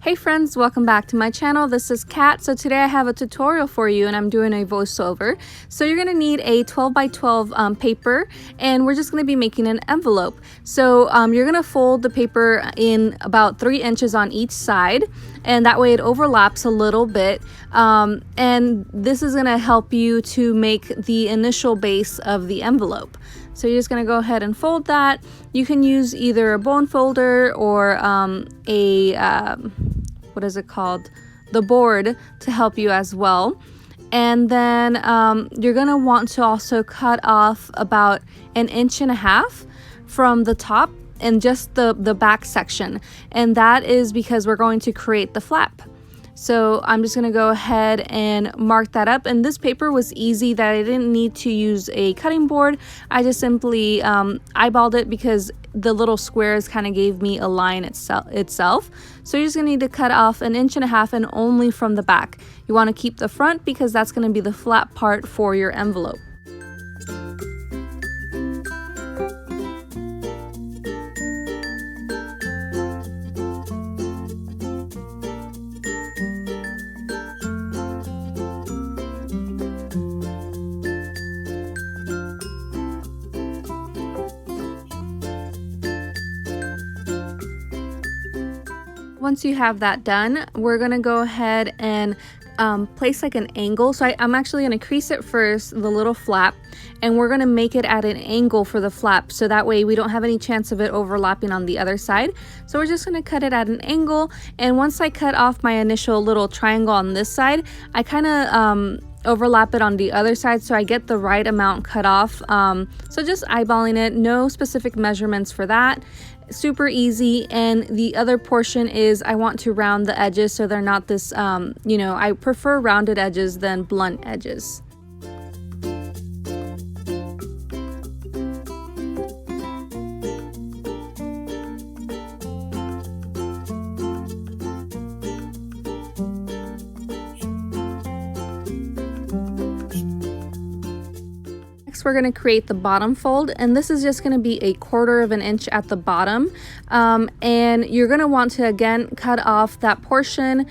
Hey friends, welcome back to my channel. This is Kat. So today I have a tutorial for you and I'm doing a voiceover. So you're going to need a 12 by 12 paper, and we're just going to be making an envelope. So you're going to fold the paper in about 3 inches on each side, and that way it overlaps a little bit. And this is going to help you to make the initial base of the envelope. So you're just going to go ahead and fold that. You can use either a bone folder or what is it called? The board to help you as well. And then you're going to want to also cut off about 1.5 inches from the top and just the back section. And that is because we're going to create the flap. So I'm just going to go ahead and mark that up. And this paper was easy that I didn't need to use a cutting board. I just simply eyeballed it because the little squares kind of gave me a line itself. So you're just going to need to cut off 1.5 inches and only from the back. You want to keep the front because that's going to be the flat part for your envelope. Once you have that done, we're going to go ahead and place like an angle. So I'm actually going to crease it first, the little flap, and we're going to make it at an angle for the flap, so that way we don't have any chance of it overlapping on the other side. So we're just going to cut it at an angle, and once I cut off my initial little triangle on this side, I kind of overlap it on the other side so I get the right amount cut off. So just eyeballing it, no specific measurements for that. Super easy. And the other portion is I want to round the edges so they're not this I prefer rounded edges than blunt edges. We're going to create the bottom fold, and this is just going to be 1/4 inch at the bottom, and you're going to want to again cut off that portion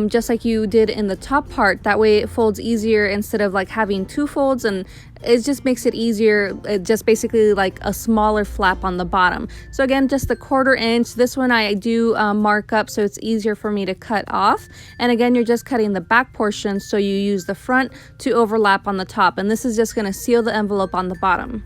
just like you did in the top part. That way it folds easier instead of like having 2 folds, and it just makes it easier. It just basically like a smaller flap on the bottom. So again, just the 1/4 inch. This one I do mark up so it's easier for me to cut off. And again, you're just cutting the back portion, so you use the front to overlap on the top, and this is just going to seal the envelope on the bottom.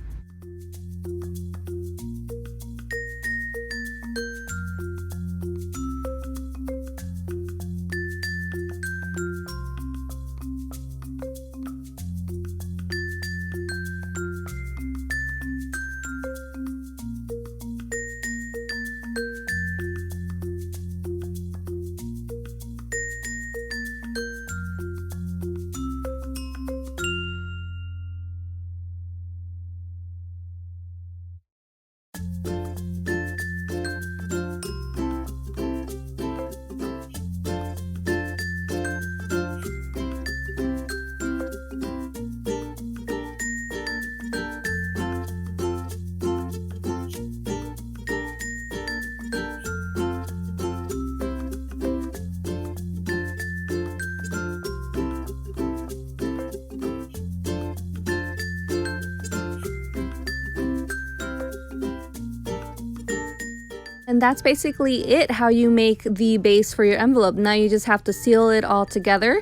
And that's basically it, how you make the base for your envelope. Now you just have to seal it all together.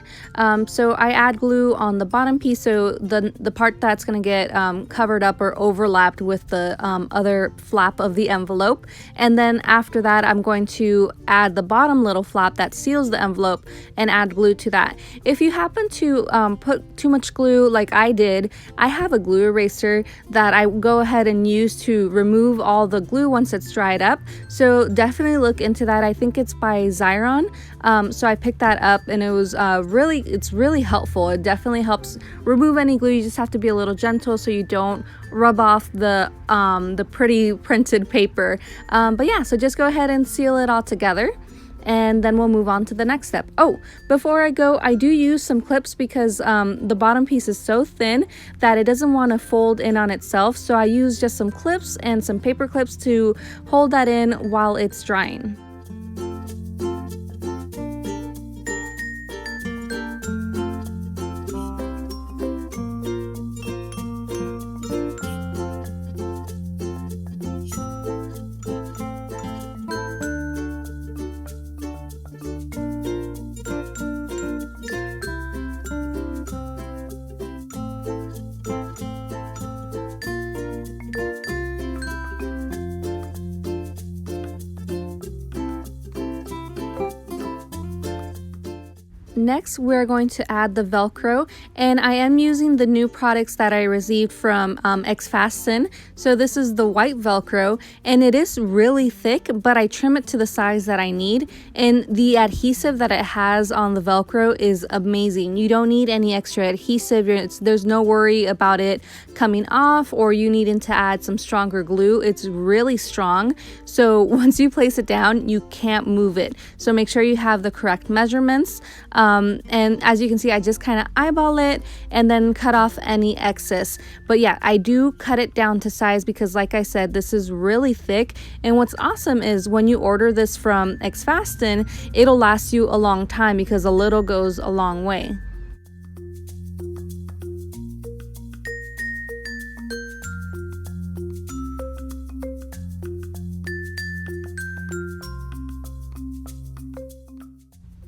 So I add glue on the bottom piece, so the part that's going to get covered up or overlapped with the other flap of the envelope. And then after that, I'm going to add the bottom little flap that seals the envelope and add glue to that. If you happen to put too much glue like I did, I have a glue eraser that I go ahead and use to remove all the glue once it's dried up. So definitely look into that. I think it's by Xyron. So I picked that up, and it was it's really helpful. It definitely helps remove any glue. You just have to be a little gentle so you don't rub off the pretty printed paper. But yeah, so just go ahead and seal it all together. and then we'll move on to the next step. Oh, before I go, I do use some clips because the bottom piece is so thin that it doesn't want to fold in on itself, so I use just some clips and some paper clips to hold that in while it's drying. Next, we're going to add the Velcro, and I am using the new products that I received from xFasten. So this is the white Velcro, and it is really thick, but I trim it to the size that I need, and the adhesive that it has on the Velcro is amazing. You don't need any extra adhesive. There's no worry about it coming off or you needing to add some stronger glue. It's really strong, so once you place it down, you can't move it. So make sure you have the correct measurements. And as you can see, I just kind of eyeball it and then cut off any excess. But yeah, I do cut it down to size because like I said, this is really thick. And what's awesome is when you order this from xFasten, it'll last you a long time because a little goes a long way.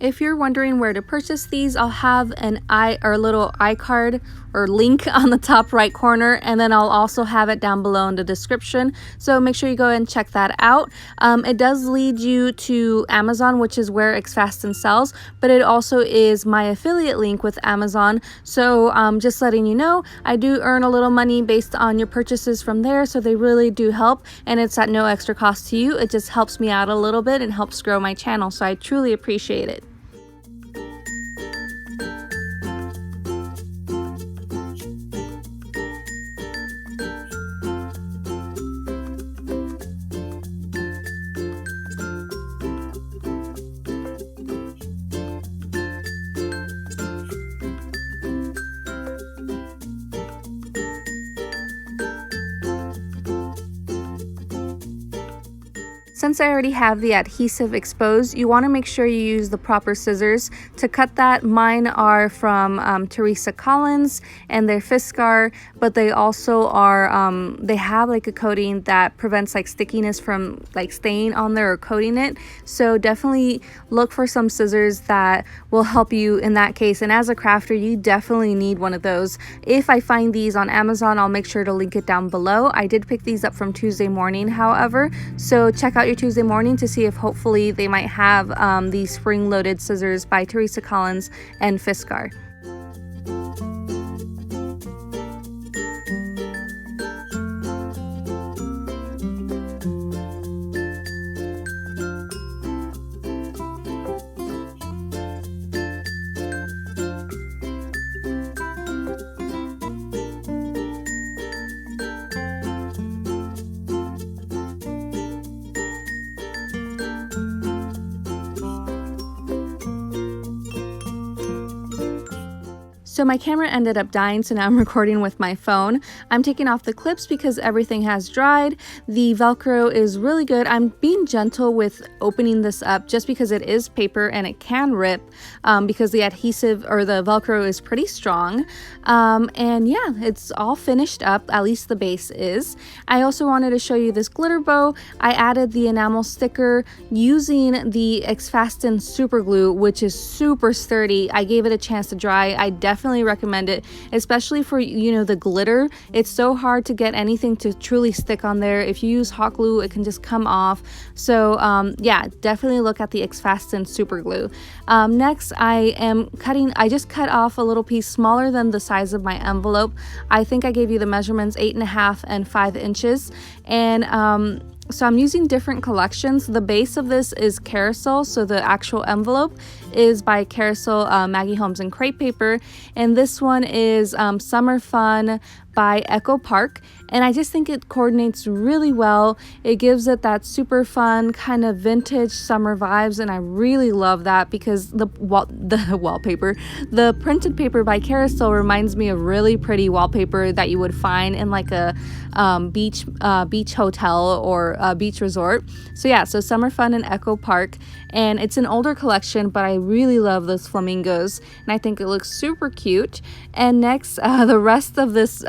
If you're wondering where to purchase these, I'll have an little iCard or link on the top right corner, and then I'll also have it down below in the description. So make sure you go and check that out. It does lead you to Amazon, which is where xFasten sells, but it also is my affiliate link with Amazon. So just letting you know, I do earn a little money based on your purchases from there, so they really do help, and it's at no extra cost to you. It just helps me out a little bit and helps grow my channel, so I truly appreciate it. Since I already have the adhesive exposed, you want to make sure you use the proper scissors to cut that. Mine are from Teresa Collins and they're Fiskar, but they also are, they have like a coating that prevents like stickiness from like staying on there or coating it. So definitely look for some scissors that will help you in that case. And as a crafter, you definitely need one of those. If I find these on Amazon, I'll make sure to link it down below. I did pick these up from Tuesday morning, however, so check out your Tuesday morning to see if hopefully they might have these spring-loaded scissors by Teresa Collins and Fiskar. So my camera ended up dying, so now I'm recording with my phone. I'm taking off the clips because everything has dried. The Velcro is really good. I'm being gentle with opening this up just because it is paper and it can rip because the adhesive or the Velcro is pretty strong. And yeah, it's all finished up, at least the base is. I also wanted to show you this glitter bow. I added the enamel sticker using the xFasten super glue, which is super sturdy. I gave it a chance to dry. I definitely recommend it, especially for, you know, the glitter. It's so hard to get anything to truly stick on there. If you use hot glue, it can just come off. So yeah, definitely look at the xFasten super glue. Next, I just cut off a little piece smaller than the size of my envelope. I think I gave you the measurements 8.5 and 5 inches, and so I'm using different collections. The base of this is Carousel, so the actual envelope is by Carousel, Maggie Holmes and Crepe Paper, and this one is Summer Fun by Echo Park, and I just think it coordinates really well. It gives it that super fun kind of vintage summer vibes, and I really love that because the wallpaper, the printed paper by Carousel reminds me of really pretty wallpaper that you would find in like a beach hotel or a beach resort. So yeah, so Summer Fun and Echo Park, and it's an older collection, but I really love those flamingos and I think it looks super cute. And next, the rest of this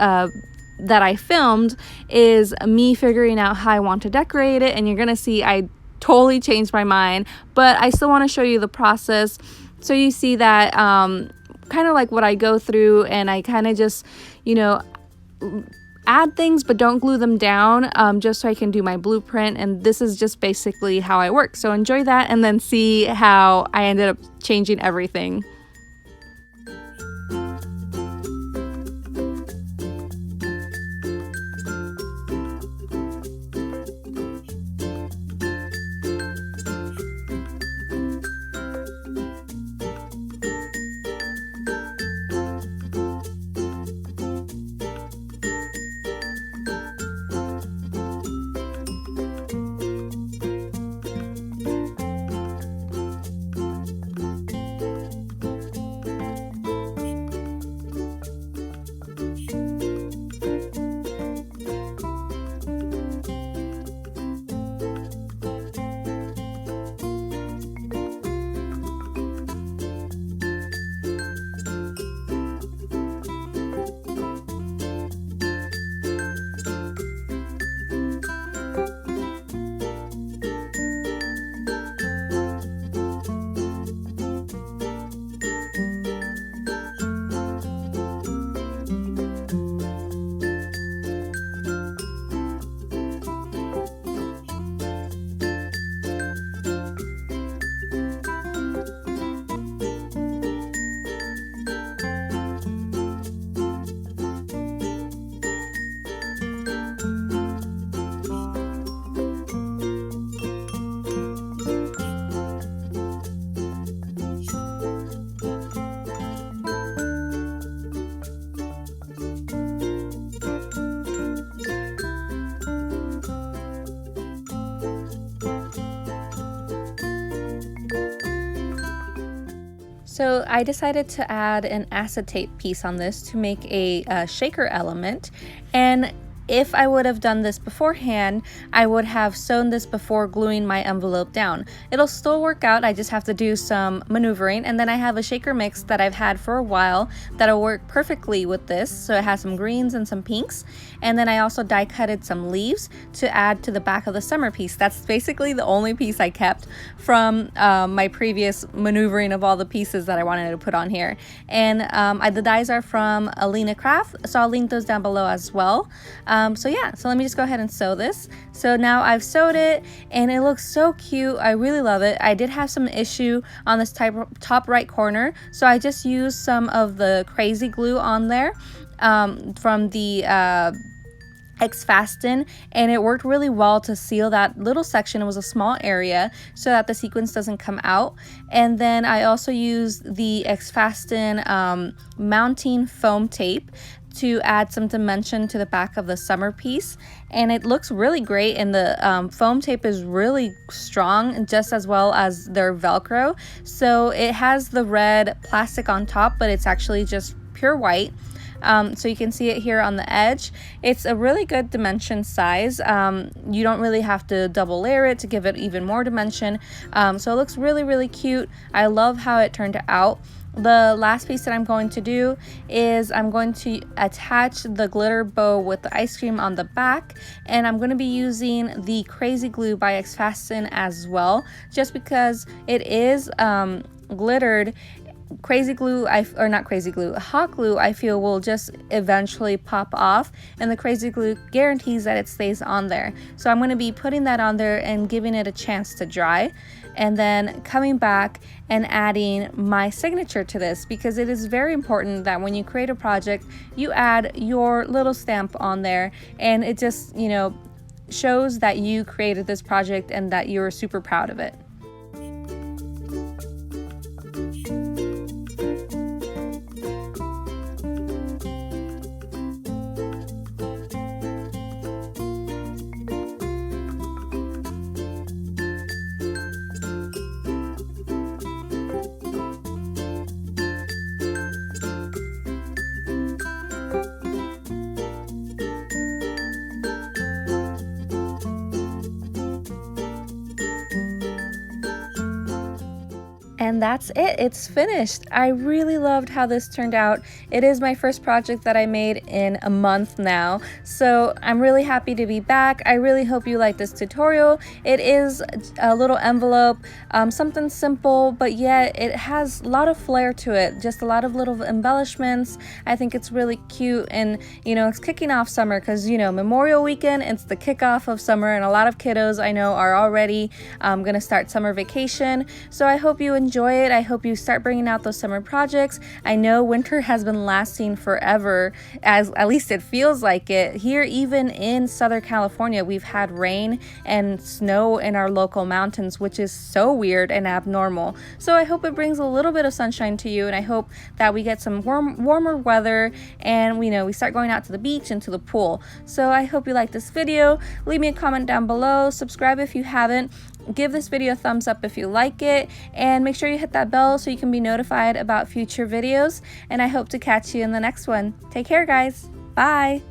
that I filmed is me figuring out how I want to decorate it, and you're gonna see I totally changed my mind, but I still want to show you the process so you see that kind of like what I go through, and I kind of just, you know, add things but don't glue them down, just so I can do my blueprint, and this is just basically how I work. So enjoy that and then see how I ended up changing everything. So I decided to add an acetate piece on this to make a shaker element, and if I would have done this beforehand, I would have sewn this before gluing my envelope down. It'll still work out, I just have to do some maneuvering, and then I have a shaker mix that I've had for a while that'll work perfectly with this. So it has some greens and some pinks, and then I also die cutted some leaves to add to the back of the summer piece. That's basically the only piece I kept from my previous maneuvering of all the pieces that I wanted to put on here. And the dies are from AlinaCraft, so I'll link those down below as well. So yeah, so let me just go ahead and sew this. So now I've sewed it and it looks so cute. I really love it. I did have some issue on this top right corner, so I just used some of the crazy glue on there from the xFasten, and it worked really well to seal that little section. It was a small area so that the sequins doesn't come out. And then I also used the xFasten mounting foam tape to add some dimension to the back of the summer piece, and it looks really great, and the foam tape is really strong, just as well as their Velcro. So it has the red plastic on top, but it's actually just pure white. So you can see it here on the edge. It's a really good dimension size. You don't really have to double layer it to give it even more dimension. So it looks really, really cute. I love how it turned out. The last piece that I'm going to do is I'm going to attach the glitter bow with the ice cream on the back, and I'm going to be using the crazy glue by xFasten as well, just because it is glittered. Crazy glue, or not crazy glue, hot glue, I feel will just eventually pop off, and the crazy glue guarantees that it stays on there. So I'm going to be putting that on there and giving it a chance to dry, and then coming back and adding my signature to this, because it is very important that when you create a project, you add your little stamp on there, and it just, you know, shows that you created this project and that you're super proud of it. And that's it, it's finished. I really loved how this turned out. It is my first project that I made in a month now, so I'm really happy to be back. I really hope you like this tutorial. It is a little envelope, something simple, but yet it has a lot of flair to it, just a lot of little embellishments. I think it's really cute, and you know, it's kicking off summer because, you know, Memorial weekend, it's the kickoff of summer, and a lot of kiddos I know are already gonna start summer vacation. So I hope you enjoy it. I hope you start bringing out those summer projects. I know winter has been lasting forever, as at least it feels like it. Here, even in Southern California, we've had rain and snow in our local mountains, which is so weird and abnormal. So I hope it brings a little bit of sunshine to you, and I hope that we get some warmer weather, and we start going out to the beach and to the pool. So I hope you like this video. Leave me a comment down below, subscribe if you haven't, give this video a thumbs up if you like it, and make sure you hit that bell so you can be notified about future videos, and I hope to catch you in the next one. Take care, guys. Bye.